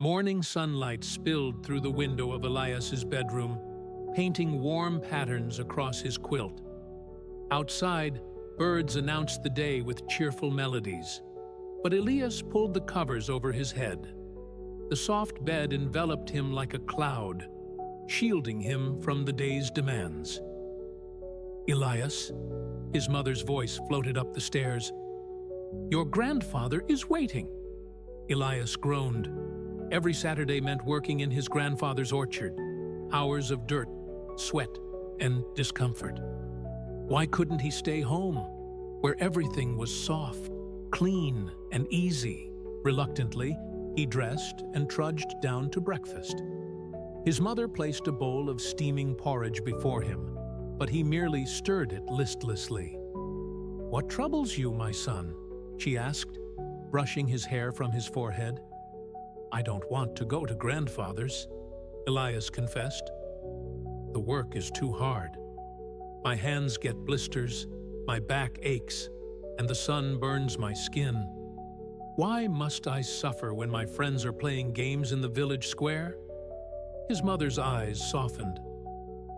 Morning sunlight spilled through the window of Elias's bedroom, painting warm patterns across his quilt. Outside, birds announced the day with cheerful melodies. But Elias pulled the covers over his head. The soft bed enveloped him like a cloud, shielding him from the day's demands. "Elias," his mother's voice floated up the stairs. "Your grandfather is waiting." Elias groaned. Every Saturday meant working in his grandfather's orchard, hours of dirt, sweat, and discomfort. Why couldn't he stay home, where everything was soft, clean, and easy? Reluctantly, he dressed and trudged down to breakfast. His mother placed a bowl of steaming porridge before him, but he merely stirred it listlessly. "What troubles you, my son?" she asked, brushing his hair from his forehead. "I don't want to go to grandfather's," Elias confessed. "The work is too hard. My hands get blisters, my back aches, and the sun burns my skin. Why must I suffer when my friends are playing games in the village square?" His mother's eyes softened.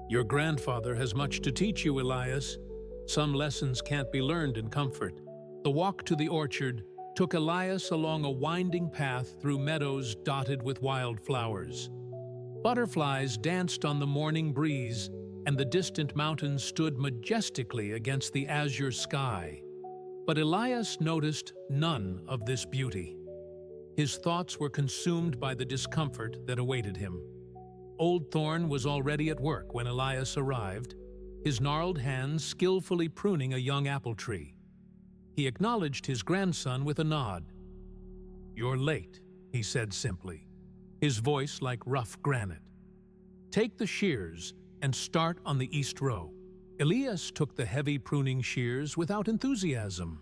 "Your grandfather has much to teach you, Elias. Some lessons can't be learned in comfort." The walk to the orchard took Elias along a winding path through meadows dotted with wildflowers. Butterflies danced on the morning breeze, and the distant mountains stood majestically against the azure sky. But Elias noticed none of this beauty. His thoughts were consumed by the discomfort that awaited him. Old Thorn was already at work when Elias arrived, his gnarled hands skillfully pruning a young apple tree. He acknowledged his grandson with a nod. "You're late," he said simply, his voice like rough granite. "Take the shears and start on the east row." Elias took the heavy pruning shears without enthusiasm.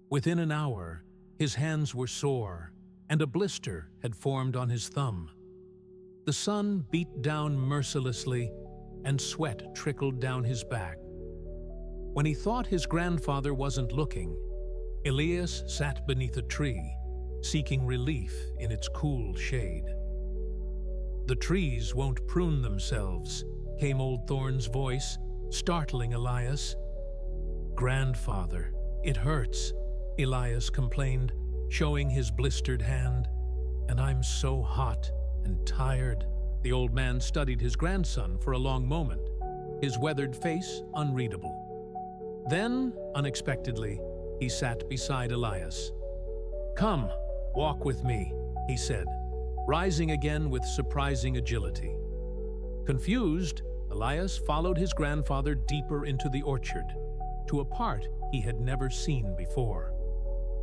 Within an hour, his hands were sore, and a blister had formed on his thumb. The sun beat down mercilessly, and sweat trickled down his back. When he thought his grandfather wasn't looking, Elias sat beneath a tree, seeking relief in its cool shade. "The trees won't prune themselves," came Old Thorn's voice, startling Elias. "Grandfather, it hurts," Elias complained, showing his blistered hand. "And I'm so hot and tired." The old man studied his grandson for a long moment, his weathered face unreadable. Then, unexpectedly, he sat beside Elias. "Come, walk with me," he said, rising again with surprising agility. Confused, Elias followed his grandfather deeper into the orchard, to a part he had never seen before.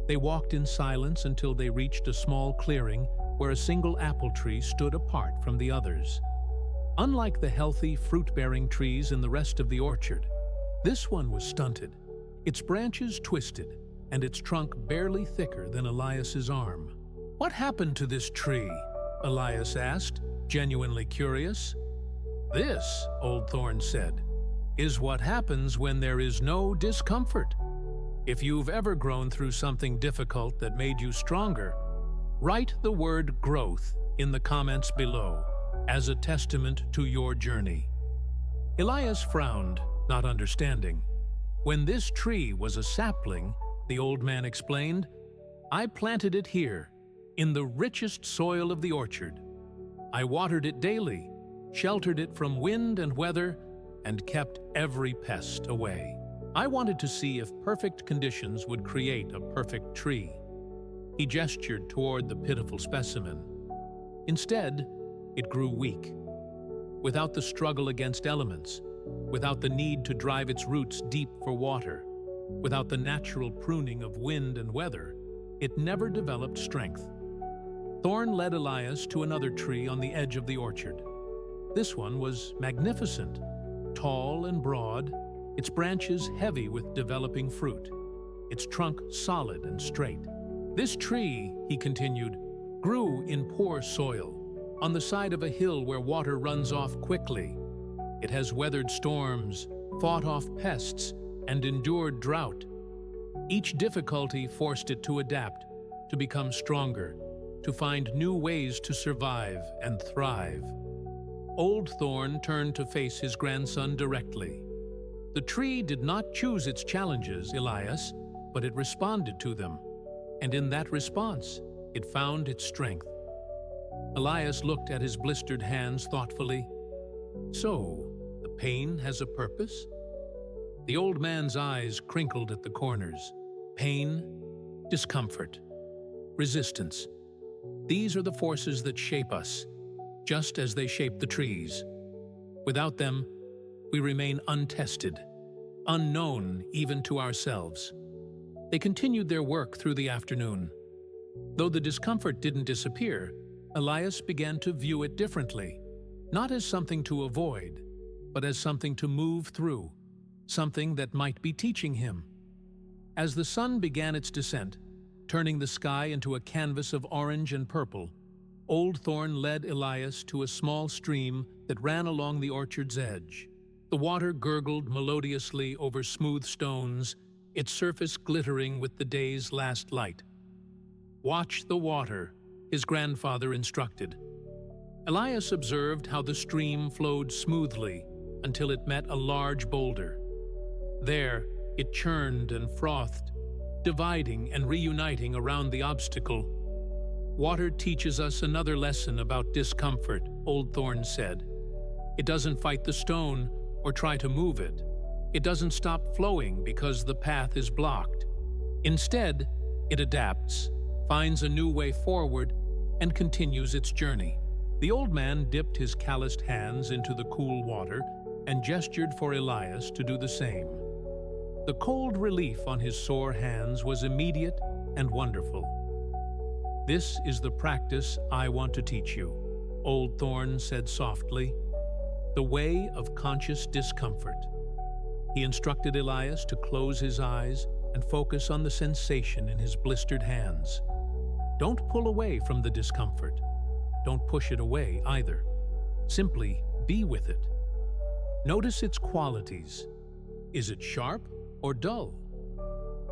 They walked in silence until they reached a small clearing where a single apple tree stood apart from the others. Unlike the healthy, fruit-bearing trees in the rest of the orchard, this one was stunted, its branches twisted, and its trunk barely thicker than Elias's arm. "What happened to this tree?" Elias asked, genuinely curious. "This," Old Thorn said, "is what happens when there is no discomfort. If you've ever grown through something difficult that made you stronger, write the word growth in the comments below as a testament to your journey." Elias frowned, not understanding. "When this tree was a sapling," the old man explained, "I planted it here, in the richest soil of the orchard. I watered it daily, sheltered it from wind and weather, and kept every pest away. I wanted to see if perfect conditions would create a perfect tree." He gestured toward the pitiful specimen. Instead, it grew weak. Without the struggle against elements, without the need to drive its roots deep for water, without the natural pruning of wind and weather, it never developed strength. Thorn led Elias to another tree on the edge of the orchard. This one was magnificent, tall and broad, its branches heavy with developing fruit, its trunk solid and straight. "This tree," he continued, "grew in poor soil, on the side of a hill where water runs off quickly. It has weathered storms, fought off pests, and endured drought. Each difficulty forced it to adapt, to become stronger, to find new ways to survive and thrive. Old Thorn turned to face his grandson directly. The tree did not choose its challenges, Elias, but it responded to them. And in that response, it found its strength. Elias looked at his blistered hands thoughtfully. So, the pain has a purpose? The old man's eyes crinkled at the corners. Pain, discomfort, resistance. These are the forces that shape us, just as they shape the trees. Without them, we remain untested, unknown even to ourselves. They continued their work through the afternoon. Though the discomfort didn't disappear, Elias began to view it differently, not as something to avoid, but as something to move through, something that might be teaching him. As the sun began its descent, turning the sky into a canvas of orange and purple, Old Thorn led Elias to a small stream that ran along the orchard's edge. The water gurgled melodiously over smooth stones, its surface glittering with the day's last light. "Watch the water," his grandfather instructed. Elias observed how the stream flowed smoothly until it met a large boulder. There, it churned and frothed, dividing and reuniting around the obstacle. "Water teaches us another lesson about discomfort," Old Thorn said. "It doesn't fight the stone or try to move it. It doesn't stop flowing because the path is blocked. Instead, it adapts, finds a new way forward, and continues its journey." The old man dipped his calloused hands into the cool water and gestured for Elias to do the same. The cold relief on his sore hands was immediate and wonderful. "This is the practice I want to teach you," Old Thorn said softly. "The way of conscious discomfort." He instructed Elias to close his eyes and focus on the sensation in his blistered hands. Don't pull away from the discomfort. Don't push it away either. Simply be with it. Notice its qualities. Is it sharp or dull?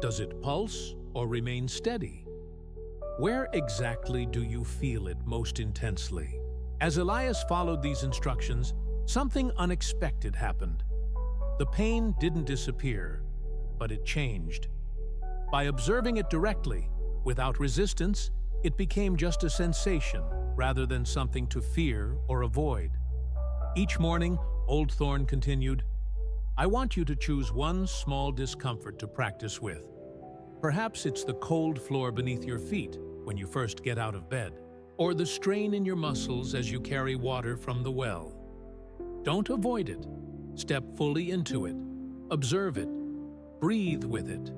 Does it pulse or remain steady? Where exactly do you feel it most intensely? As Elias followed these instructions, something unexpected happened. The pain didn't disappear, but it changed. By observing it directly, without resistance, it became just a sensation rather than something to fear or avoid. Each morning, Old Thorn continued, "I want you to choose one small discomfort to practice with. Perhaps it's the cold floor beneath your feet when you first get out of bed, or the strain in your muscles as you carry water from the well. Don't avoid it. Step fully into it. Observe it. Breathe with it."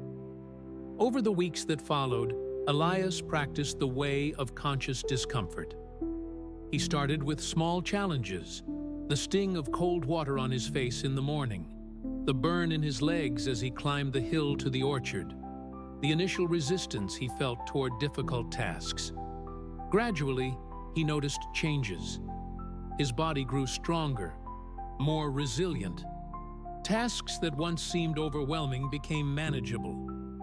Over the weeks that followed, Elias practiced the way of conscious discomfort. He started with small challenges: the sting of cold water on his face in the morning, the burn in his legs as he climbed the hill to the orchard, the initial resistance he felt toward difficult tasks. Gradually, he noticed changes. His body grew stronger, more resilient. Tasks that once seemed overwhelming became manageable.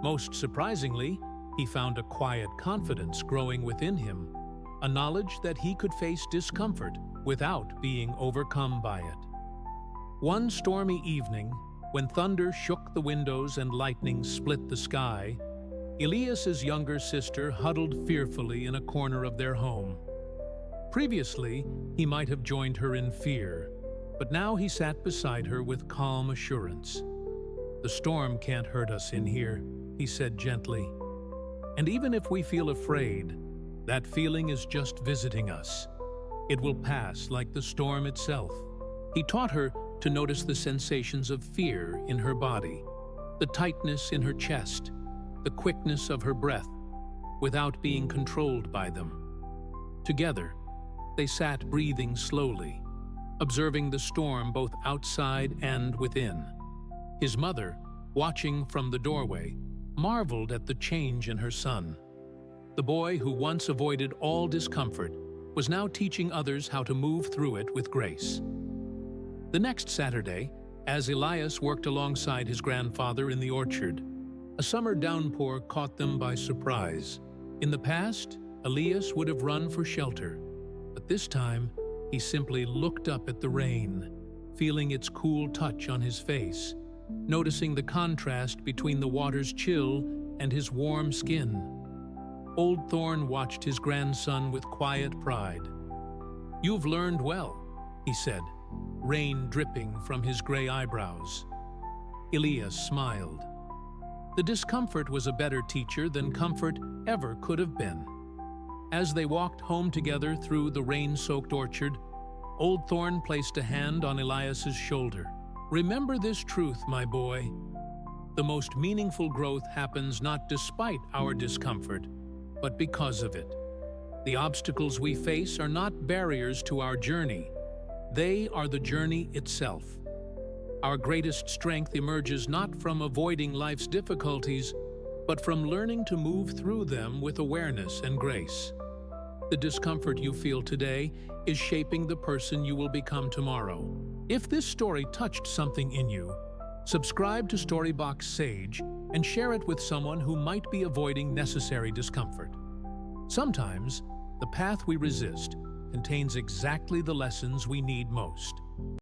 Most surprisingly, he found a quiet confidence growing within him, a knowledge that he could face discomfort without being overcome by it. One stormy evening, when thunder shook the windows and lightning split the sky, Elias's younger sister huddled fearfully in a corner of their home. Previously, he might have joined her in fear, but now he sat beside her with calm assurance. "The storm can't hurt us in here," he said gently. "And even if we feel afraid, that feeling is just visiting us. It will pass like the storm itself." He taught her to notice the sensations of fear in her body, the tightness in her chest, the quickness of her breath, without being controlled by them. Together, they sat breathing slowly, observing the storm both outside and within. His mother, watching from the doorway, marveled at the change in her son. The boy who once avoided all discomfort was now teaching others how to move through it with grace. The next Saturday, as Elias worked alongside his grandfather in the orchard, a summer downpour caught them by surprise. In the past, Elias would have run for shelter, but this time he simply looked up at the rain, feeling its cool touch on his face, noticing the contrast between the water's chill and his warm skin. Old Thorn watched his grandson with quiet pride. "You've learned well," he said, rain dripping from his gray eyebrows. Elias smiled. The discomfort was a better teacher than comfort ever could have been. As they walked home together through the rain-soaked orchard, Old Thorn placed a hand on Elias's shoulder. "Remember this truth, my boy. The most meaningful growth happens not despite our discomfort, but because of it. The obstacles we face are not barriers to our journey. They are the journey itself. Our greatest strength emerges not from avoiding life's difficulties, but from learning to move through them with awareness and grace. The discomfort you feel today is shaping the person you will become tomorrow." If this story touched something in you, subscribe to Storybox Sage and share it with someone who might be avoiding necessary discomfort. Sometimes, the path we resist contains exactly the lessons we need most.